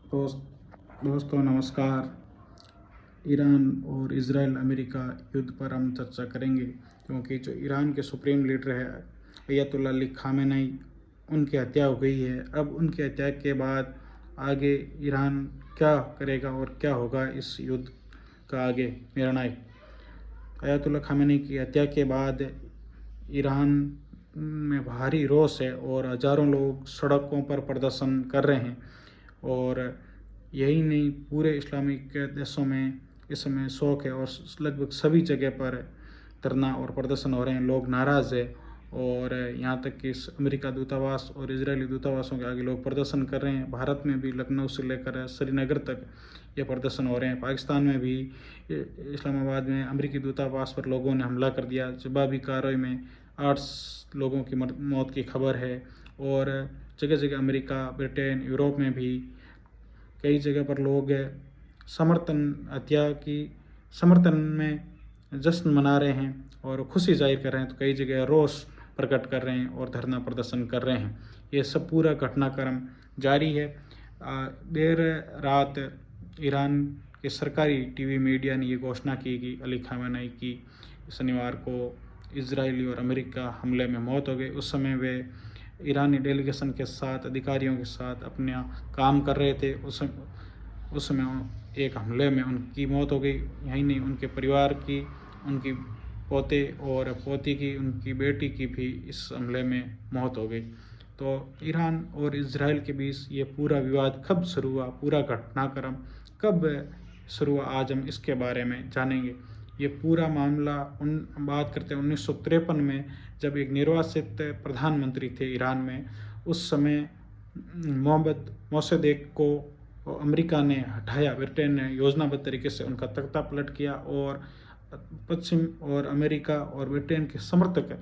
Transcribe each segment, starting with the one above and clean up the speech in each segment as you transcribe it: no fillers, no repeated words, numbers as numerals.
दोस्तों नमस्कार। ईरान और इज़राइल अमेरिका युद्ध पर हम चर्चा करेंगे, क्योंकि जो ईरान के सुप्रीम लीडर है अयतुल्ला अली खामेनेई, उनकी हत्या हो गई है। अब उनकी हत्या के बाद आगे ईरान क्या करेगा और क्या होगा इस युद्ध का आगे निर्णय। अयतुल्ला खामेनेई की हत्या के बाद ईरान में भारी रोष है और हज़ारों लोग सड़कों पर प्रदर्शन कर रहे हैं। और यही नहीं, पूरे इस्लामिक देशों में इस समय शौक है और लगभग सभी जगह पर धरना और प्रदर्शन हो रहे हैं। लोग नाराज़ है और यहाँ तक कि अमेरिका दूतावास और इजरायली दूतावासों के आगे लोग प्रदर्शन कर रहे हैं। भारत में भी लखनऊ से लेकर श्रीनगर तक ये प्रदर्शन हो रहे हैं। पाकिस्तान में भी इस्लामाबाद में अमेरिकी दूतावास पर लोगों ने हमला कर दिया। जवाबी कार्रवाई में 8 लोगों की मौत की खबर है। और जगह जगह अमेरिका, ब्रिटेन, यूरोप में भी कई जगह पर लोग हत्या की समर्थन में जश्न मना रहे हैं और खुशी जाहिर कर रहे हैं, तो कई जगह रोष प्रकट कर रहे हैं और धरना प्रदर्शन कर रहे हैं। ये सब पूरा घटनाक्रम जारी है। देर रात ईरान के सरकारी टीवी मीडिया ने ये घोषणा की कि अली खामेनेई की शनिवार को इजरायली और अमेरिका हमले में मौत हो गई। उस समय वे ईरानी डेलीगेशन के साथ, अधिकारियों के साथ अपना काम कर रहे थे। उस समय एक हमले में उनकी मौत हो गई। यही नहीं, उनके परिवार की, उनकी पोते और पोती की, उनकी बेटी की भी इस हमले में मौत हो गई। तो ईरान और इजराइल के बीच ये पूरा विवाद कब शुरू हुआ, पूरा घटनाक्रम कब शुरू हुआ, आज हम इसके बारे में जानेंगे। ये पूरा मामला बात करते हैं 1953 में, जब एक निर्वासित प्रधानमंत्री थे ईरान में। उस समय मोहम्मद मोसद्देक को अमेरिका ने हटाया। ब्रिटेन ने योजनाबद्ध तरीके से उनका तख्ता पलट किया और पश्चिम और अमेरिका और ब्रिटेन के समर्थक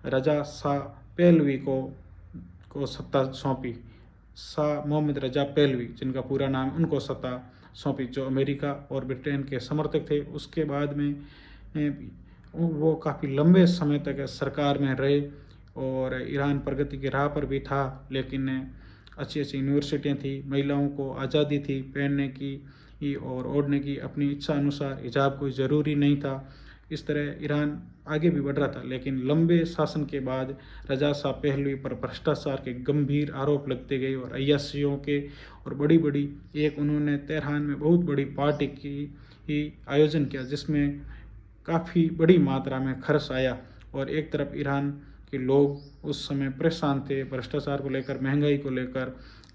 रजा शाह पहलवी को सत्ता सौंपी। शाह मोहम्मद रजा पहलवी, जिनका पूरा नाम, उनको सत्ता सौंपी, जो अमेरिका और ब्रिटेन के समर्थक थे। उसके बाद में वो काफ़ी लंबे समय तक सरकार में रहे और ईरान प्रगति की राह पर भी था। लेकिन अच्छी अच्छी यूनिवर्सिटियाँ थी, महिलाओं को आज़ादी थी पहनने की और ओढ़ने की, अपनी इच्छा अनुसार। हिजाब कोई ज़रूरी नहीं था। इस तरह ईरान आगे भी बढ़ रहा था। लेकिन लंबे शासन के बाद रजा शाह पहलवी पर भ्रष्टाचार के गंभीर आरोप लगते गए और अय्याशियों के, और बड़ी बड़ी एक उन्होंने तेहरान में बहुत बड़ी पार्टी की आयोजन किया, जिसमें काफ़ी बड़ी मात्रा में खर्च आया। और एक तरफ ईरान के लोग उस समय परेशान थे, भ्रष्टाचार को लेकर, महंगाई को लेकर,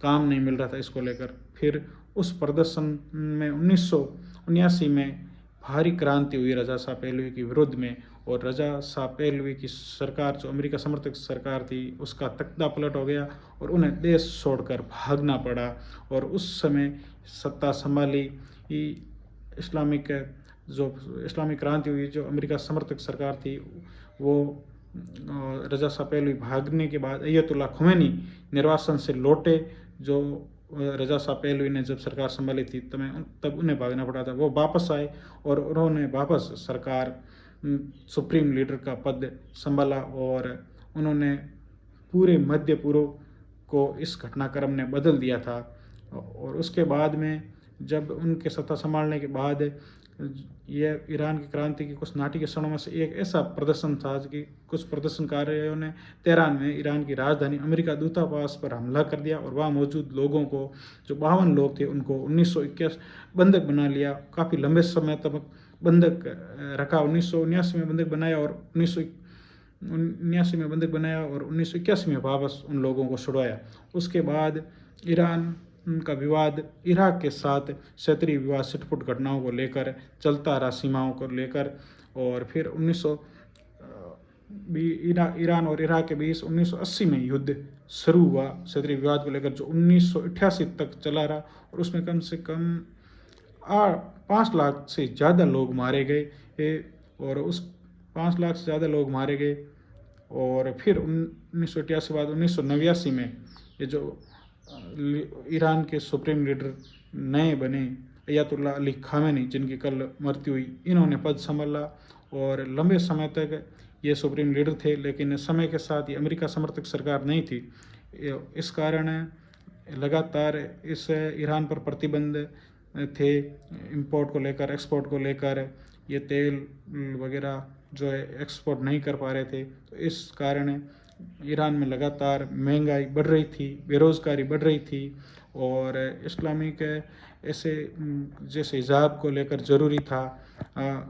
काम नहीं मिल रहा था, इसको लेकर। फिर उस प्रदर्शन में 1979 में भारी क्रांति हुई रजा शाह पहलवी के विरुद्ध में। और रजा शाह पहलवी की सरकार, जो अमेरिका समर्थक सरकार थी, उसका तख्ता पलट हो गया और उन्हें देश छोड़कर भागना पड़ा। और उस समय सत्ता संभाली इस्लामिक क्रांति हुई। जो अमेरिका समर्थक सरकार थी, वो रजा शाह पहलवी भागने के बाद अयतुल्ला खुमैनी निर्वासन से लौटे। जो रजा शाह पहलवी ने जब सरकार संभाली थी तब उन्हें भागना पड़ा था। वो वापस आए और उन्होंने वापस सरकार, सुप्रीम लीडर का पद संभाला और उन्होंने पूरे मध्य पूर्व को इस घटनाक्रम ने बदल दिया था। और उसके बाद में जब उनके सत्ता संभालने के बाद यह ईरान की क्रांति की कुछ नाटी के क्षणों में से एक ऐसा प्रदर्शन था कि कुछ प्रदर्शनकारियों ने तेहरान में, ईरान की राजधानी, अमेरिका दूतावास पर हमला कर दिया और वहाँ मौजूद लोगों को, जो 52 लोग थे, उनको 1921 बंधक बना लिया। काफ़ी लंबे समय तक बंधक रखा। 1979 में बंधक बनाया और 1979 में बंधक बनाया और 1981 में वापस उन लोगों को छुड़वाया। उसके बाद ईरान का विवाद इराक के साथ क्षेत्रीय विवाद, छिटपुट घटनाओं को लेकर चलता रहा, सीमाओं को लेकर। और फिर ईरान और इराक के बीच 1980 में युद्ध शुरू हुआ क्षेत्रीय विवाद को लेकर, जो 1988 तक चला रहा। और उसमें कम से कम 5 लाख से ज़्यादा लोग मारे गए और उस 5 लाख से ज़्यादा लोग मारे गए। और फिर 1988 बाद 1989 में ये जो ईरान के सुप्रीम लीडर नए बने, अयतुल्ला अली खामेनी, जिनकी कल मृत्यु हुई, इन्होंने पद संभाला और लंबे समय तक ये सुप्रीम लीडर थे। लेकिन समय के साथ ये अमेरिका समर्थक सरकार नहीं थी। इस कारण लगातार इस ईरान पर प्रतिबंध थे, इंपोर्ट को लेकर, एक्सपोर्ट को लेकर। ये तेल वगैरह जो है एक्सपोर्ट नहीं कर पा रहे थे, तो इस कारण ईरान में लगातार महंगाई बढ़ रही थी, बेरोज़गारी बढ़ रही थी। और इस्लामिक ऐसे जैसे हिजाब को लेकर ज़रूरी था,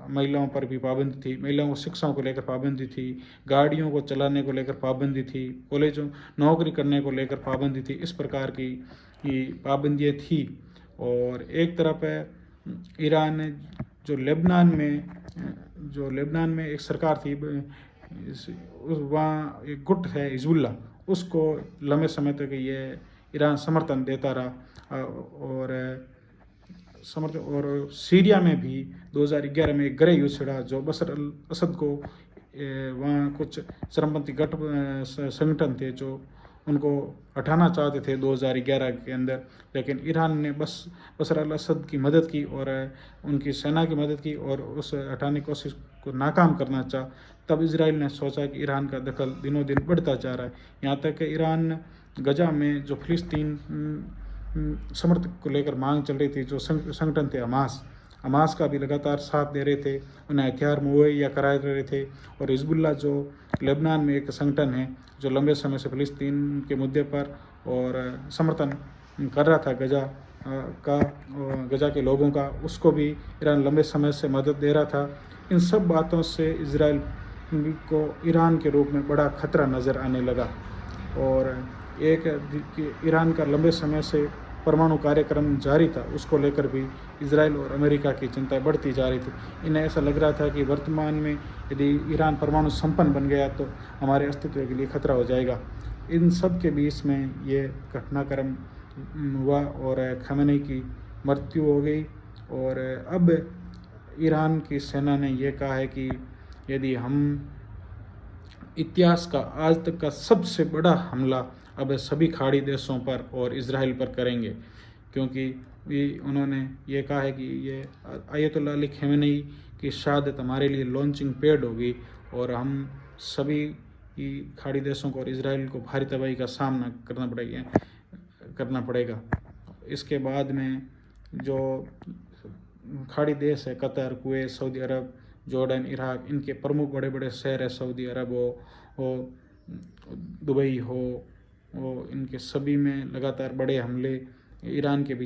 महिलाओं पर भी पाबंदी थी, महिलाओं को शिक्षाओं को लेकर पाबंदी थी, गाड़ियों को चलाने को लेकर पाबंदी थी, कॉलेजों नौकरी करने को लेकर पाबंदी थी। इस प्रकार की पाबंदियाँ थी। और एक तरफ ईरान जो लेबनान में एक सरकार थी, वहाँ एक गुट है हिजबुल्लाह, उसको लंबे समय तक ये ईरान समर्थन देता रहा। और सीरिया में भी 2011 में एक गृह युद्ध छिड़ा, जो बशर अल असद को वहाँ कुछ चरमपंथी संगठन थे जो उनको हटाना चाहते थे 2011 के अंदर, लेकिन ईरान ने बशर अल असद की मदद की और उनकी सेना की मदद की और उस हटाने की कोशिश को नाकाम करना चाहा। तब इजराइल ने सोचा कि ईरान का दखल दिनों दिन बढ़ता जा रहा है, यहाँ तक कि ईरान गजा में जो फिलिस्तीन समर्थक को लेकर मांग चल रही थी, जो संगठन थे हमास का भी लगातार साथ दे रहे थे, उन्हें हथियार मुहैया करा रहे थे। और हिजबुल्लाह जो लेबनान में एक संगठन है जो लंबे समय से फिलिस्तीन के मुद्दे पर और समर्थन कर रहा था गजा के लोगों का, उसको भी ईरान लंबे समय से मदद दे रहा था। इन सब बातों से इजराइल को ईरान के रूप में बड़ा खतरा नज़र आने लगा। और एक ईरान का लंबे समय से परमाणु कार्यक्रम जारी था, उसको लेकर भी इजराइल और अमेरिका की चिंता बढ़ती जा रही थी। इन्हें ऐसा लग रहा था कि वर्तमान में यदि ईरान परमाणु संपन्न बन गया तो हमारे अस्तित्व के लिए खतरा हो जाएगा। इन सब के बीच में ये घटनाक्रम हुआ और खमेनी की मृत्यु हो गई। और अब ईरान की सेना ने यह कहा है कि यदि हम इतिहास का आज तक का सबसे बड़ा हमला अब सभी खाड़ी देशों पर और इजराइल पर करेंगे, क्योंकि उन्होंने ये कहा है कि ये आयतुल्लाह अली खमेनी की शहादत हमारे लिए लॉन्चिंग पैड होगी और हम सभी खाड़ी देशों को और इजराइल को भारी तबाही का सामना करना पड़ेगा। इसके बाद में जो खाड़ी देश है, कतर, कुवैत, सऊदी अरब, जॉर्डन, इराक, इनके प्रमुख बड़े बड़े शहर है, सऊदी अरब हो, दुबई हो, इनके सभी में लगातार बड़े हमले ईरान के बीच